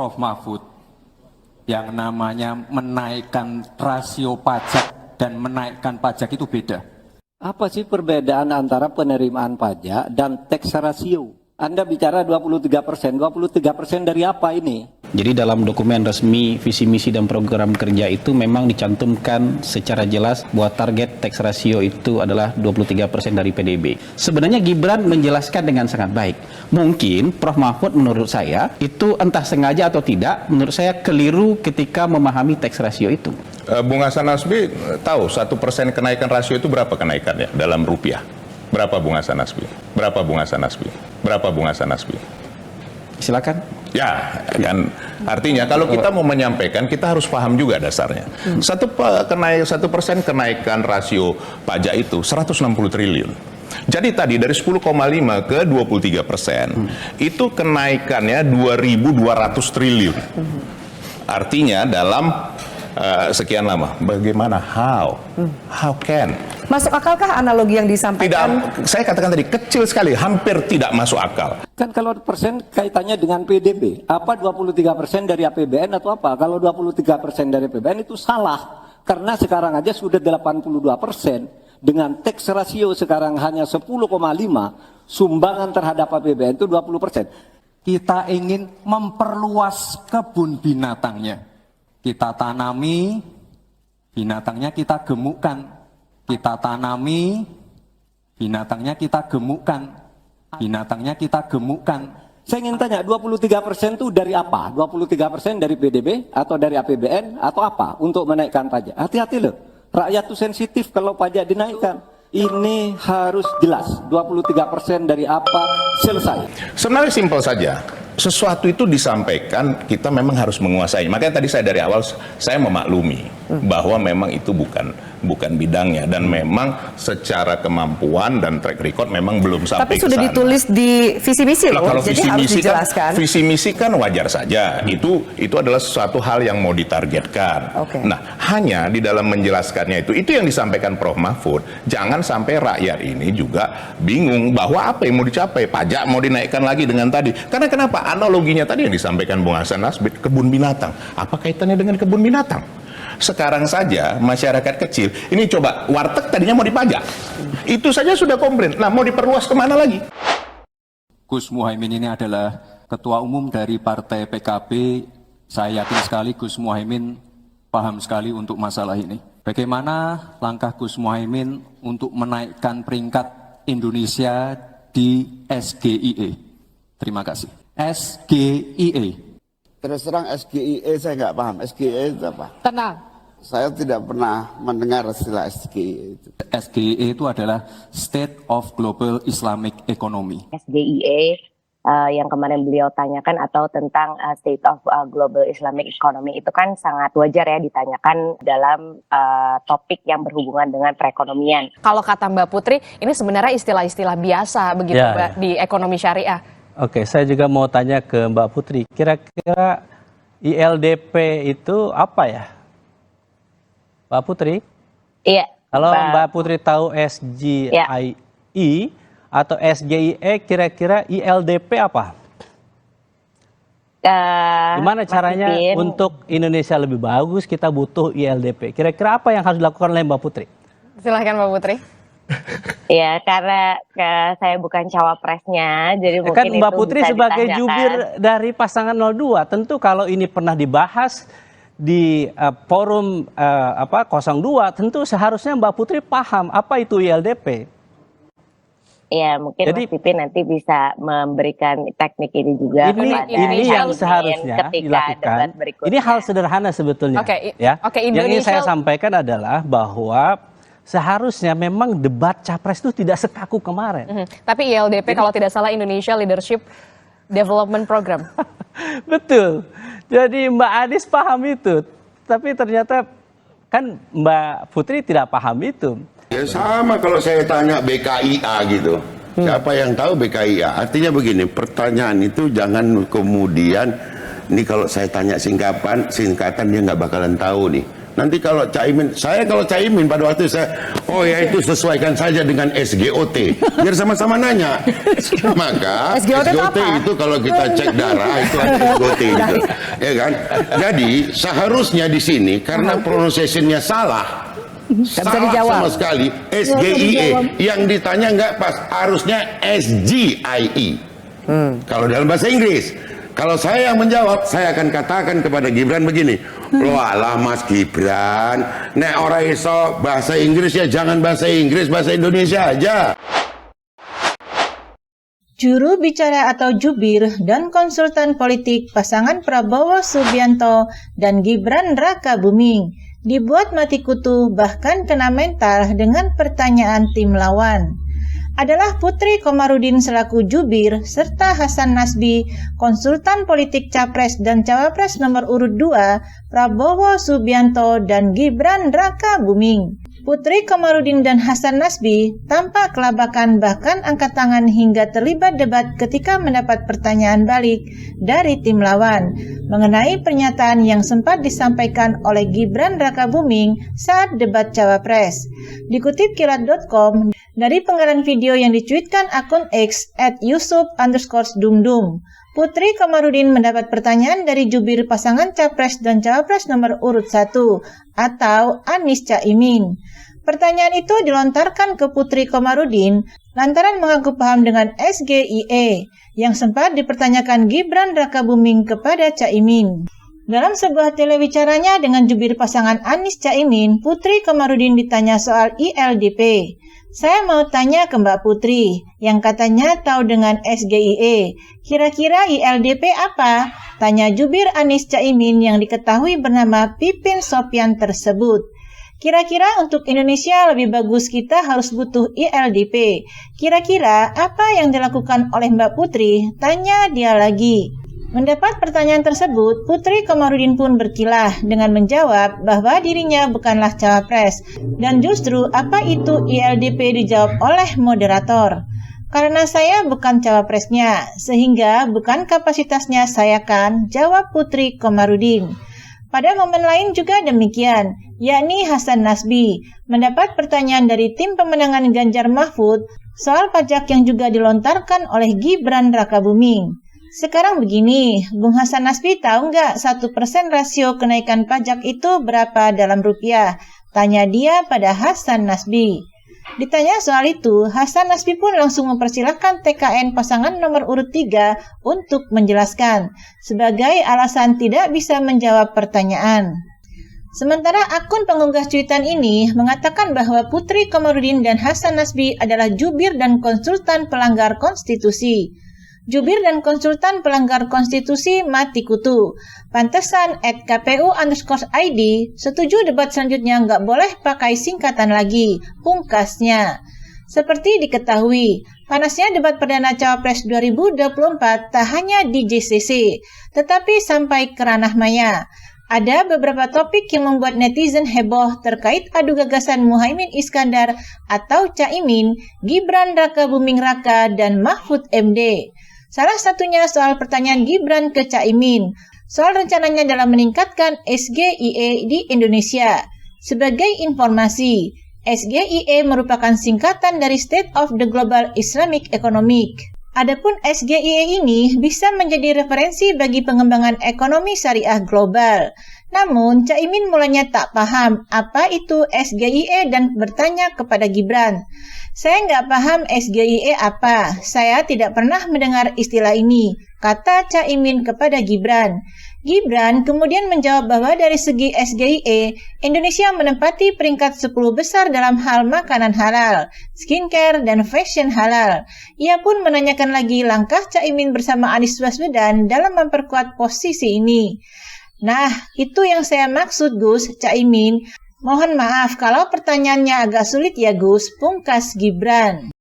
Prof. Mahfud, yang namanya menaikkan rasio pajak dan menaikkan pajak itu beda. Apa sih perbedaan antara penerimaan pajak dan tax ratio? Anda bicara 23%. 23% dari apa ini? Jadi dalam dokumen resmi visi misi dan program kerja itu memang dicantumkan secara jelas bahwa target tax ratio itu adalah 23% dari PDB. Sebenarnya Gibran menjelaskan dengan sangat baik. Mungkin Prof. Mahfud menurut saya itu entah sengaja atau tidak, menurut saya keliru ketika memahami tax ratio itu. Bung Hasan Nasbi tahu 1% kenaikan rasio itu berapa kenaikannya dalam rupiah? Berapa Bung Hasan Nasbi? Berapa Bung Hasan Nasbi? Berapa Bung Hasan Nasbi? Silakan. Ya, kan artinya kalau kita mau menyampaikan kita harus paham juga dasarnya. 1% kenaikan rasio pajak itu 160 triliun. Jadi tadi dari 10,5 ke 23%, itu kenaikannya 2.200 triliun. Artinya dalam sekian lama, bagaimana? How can? Masuk akalkah analogi yang disampaikan? Tidak, saya katakan tadi kecil sekali, hampir tidak masuk akal. Kan kalau persen kaitannya dengan PDB, apa 23% dari APBN atau apa? Kalau 23% dari APBN itu salah, karena sekarang aja sudah 82%, dengan tax ratio sekarang hanya 10,5, sumbangan terhadap APBN itu 20%. Kita ingin memperluas kebun binatangnya. Kita tanami, binatangnya kita gemukkan. Kita tanami, binatangnya kita gemukkan. Binatangnya kita gemukkan. Saya ingin tanya, 23% itu dari apa? 23% dari PDB atau dari APBN atau apa untuk menaikkan pajak? Hati-hati loh, rakyat itu sensitif kalau pajak dinaikkan. Ini harus jelas, 23% dari apa, selesai. Sebenarnya simpel saja. Sesuatu itu disampaikan, kita memang harus menguasai. Makanya tadi saya dari awal saya memaklumi bahwa memang itu bukan bidangnya, dan memang secara kemampuan dan track record memang belum sampai. Tapi sudah kesana. ditulis di visi misi loh, Kalau jadi visi harus misi dijelaskan. visi misi kan wajar saja. Itu adalah sesuatu hal yang mau ditargetkan. Okay. Nah, hanya di dalam menjelaskannya itu yang disampaikan Prof. Mahfud. Jangan sampai rakyat ini juga bingung bahwa apa yang mau dicapai, pajak mau dinaikkan lagi dengan tadi. Karena kenapa? Analoginya tadi yang disampaikan Bung Hasan Nasbi, kebun binatang. Apa kaitannya dengan kebun binatang? Sekarang saja masyarakat kecil, ini coba warteg tadinya mau dipajak, itu saja sudah komplain. Nah, mau diperluas kemana lagi? Gus Muhaimin ini adalah ketua umum dari partai PKB. Saya yakin sekali Gus Muhaimin paham sekali untuk masalah ini. Bagaimana langkah Gus Muhaimin untuk menaikkan peringkat Indonesia di SGIE? Terima kasih. SGIE. Terus terang SGIE saya nggak paham. SGIE itu apa? Tenang. Saya tidak pernah mendengar istilah SGIE itu. SGIE itu adalah State of Global Islamic Economy. SGIE yang kemarin beliau tanyakan atau tentang State of Global Islamic Economy itu kan sangat wajar ya ditanyakan dalam topik yang berhubungan dengan perekonomian. Kalau kata Mbak Putri, ini sebenarnya istilah-istilah biasa begitu Ya, Mbak di ekonomi syariah. Oke, saya juga mau tanya ke Mbak Putri. Kira-kira ILDP itu apa ya? Mbak Putri? Iya. Kalau Mbak Putri tahu SGIE atau SGIE, kira-kira ILDP apa? Gimana caranya untuk Indonesia lebih bagus, kita butuh ILDP. Kira-kira apa yang harus dilakukan oleh Mbak Putri? Silahkan Mbak Putri. Ya, karena saya bukan cawapresnya, jadi mungkin Kan Mbak itu Putri bisa sebagai ditanyakan. jubir dari pasangan 02, tentu kalau ini pernah dibahas di forum 02, tentu seharusnya Mbak Putri paham apa itu ILDP. Ya, mungkin Jadi, Mas Pipin nanti bisa memberikan teknik ini juga. Ini yang seharusnya dilakukan. Ini hal sederhana sebetulnya. Oke, Ya. oke, Yang ingin saya Indonesia- sampaikan adalah bahwa seharusnya memang debat capres itu tidak sekaku kemarin. Tapi ILDP kalau tidak salah Indonesia Leadership Development Program. Betul. Jadi Mbak Anies paham itu, tapi ternyata kan Mbak Putri tidak paham itu. Ya sama kalau saya tanya BKIA gitu. Siapa yang tahu BKIA? Artinya begini, pertanyaan itu jangan kemudian, ini kalau saya tanya singkatan dia nggak bakalan tahu nih. Nanti kalau Caimin pada waktu oh ya itu sesuaikan saja dengan SGOT. Biar sama-sama nanya. Maka SGOT itu kalau kita cek darah itu ada SGOT gitu. Ya kan? Jadi seharusnya di sini karena pronunciation-nya salah. Salah sama sekali. SGIE yang ditanya nggak pas, harusnya SGIE. Kalau dalam bahasa Inggris. Kalau saya yang menjawab, saya akan katakan kepada Gibran begini, loh alah Mas Gibran, nek ora iso bahasa Inggris ya jangan bahasa Inggris, bahasa Indonesia aja. Juru bicara atau jubir dan konsultan politik pasangan Prabowo Subianto dan Gibran Rakabuming dibuat mati kutu bahkan kena mental dengan pertanyaan tim lawan. Adalah Putri Komarudin selaku jubir serta Hasan Nasbi, konsultan politik Capres dan Cawapres nomor urut 2, Prabowo Subianto dan Gibran Rakabuming. Putri Komarudin dan Hasan Nasbi tampak kelabakan bahkan angkat tangan hingga terlibat debat ketika mendapat pertanyaan balik dari tim lawan mengenai pernyataan yang sempat disampaikan oleh Gibran Rakabuming saat debat Cawapres. Dikutip kilat.com dari penggalan video yang dicuitkan akun X @yusuf_dumdum, Putri Komarudin mendapat pertanyaan dari jubir pasangan Capres dan Cawapres nomor urut 1 atau Anies Caimin. Pertanyaan itu dilontarkan ke Putri Komarudin lantaran mengaku paham dengan SGIE yang sempat dipertanyakan Gibran Rakabuming kepada Caimin. Dalam sebuah telewicaranya dengan jubir pasangan Anies Caimin, Putri Komarudin ditanya soal ILDP. Saya mau tanya ke Mbak Putri, yang katanya tahu dengan SGIE. Kira-kira ILDP apa? Tanya jubir Anies Caimin yang diketahui bernama Pipin Sopian tersebut. Kira-kira untuk Indonesia lebih bagus kita harus butuh ILDP. Kira-kira apa yang dilakukan oleh Mbak Putri? Tanya dia lagi. Mendapat pertanyaan tersebut, Putri Komarudin pun berkilah dengan menjawab bahwa dirinya bukanlah cawapres dan justru apa itu ILDP dijawab oleh moderator. Karena saya bukan cawapresnya, sehingga bukan kapasitasnya saya kan, jawab Putri Komarudin. Pada momen lain juga demikian, yakni Hasan Nasbi mendapat pertanyaan dari tim pemenangan Ganjar Mahfud soal pajak yang juga dilontarkan oleh Gibran Rakabuming. Sekarang begini, Bung Hasan Nasbi tahu nggak 1% rasio kenaikan pajak itu berapa dalam rupiah? Tanya dia pada Hasan Nasbi. Ditanya soal itu, Hasan Nasbi pun langsung mempersilahkan TKN pasangan nomor urut 3 untuk menjelaskan, sebagai alasan tidak bisa menjawab pertanyaan. Sementara akun pengunggah cuitan ini mengatakan bahwa Putri Komarudin dan Hasan Nasbi adalah jubir dan konsultan pelanggar konstitusi. Jubir dan konsultan pelanggar konstitusi mati kutu. Pantesan @kpu_id setuju debat selanjutnya nggak boleh pakai singkatan lagi, pungkasnya. Seperti diketahui, panasnya debat perdana Cawapres 2024 tak hanya di JCC, tetapi sampai ke ranah maya. Ada beberapa topik yang membuat netizen heboh terkait adu gagasan Muhaimin Iskandar atau Caimin, Gibran Rakabuming Raka, dan Mahfud MD. Salah satunya soal pertanyaan Gibran ke Caimin, soal rencananya dalam meningkatkan SGIE di Indonesia. Sebagai informasi, SGIE merupakan singkatan dari State of the Global Islamic Economic. Adapun SGIE ini bisa menjadi referensi bagi pengembangan ekonomi syariah global. Namun, Caimin mulanya tak paham apa itu SGIE dan bertanya kepada Gibran. Saya nggak paham SGIE apa, saya tidak pernah mendengar istilah ini, kata Caimin kepada Gibran. Gibran kemudian menjawab bahwa dari segi SGIE, Indonesia menempati peringkat 10 besar dalam hal makanan halal, skincare, dan fashion halal. Ia pun menanyakan lagi langkah Caimin bersama Anies Baswedan dalam memperkuat posisi ini. Nah, itu yang saya maksud Gus, Caimin. Mohon maaf kalau pertanyaannya agak sulit ya Gus, pungkas Gibran.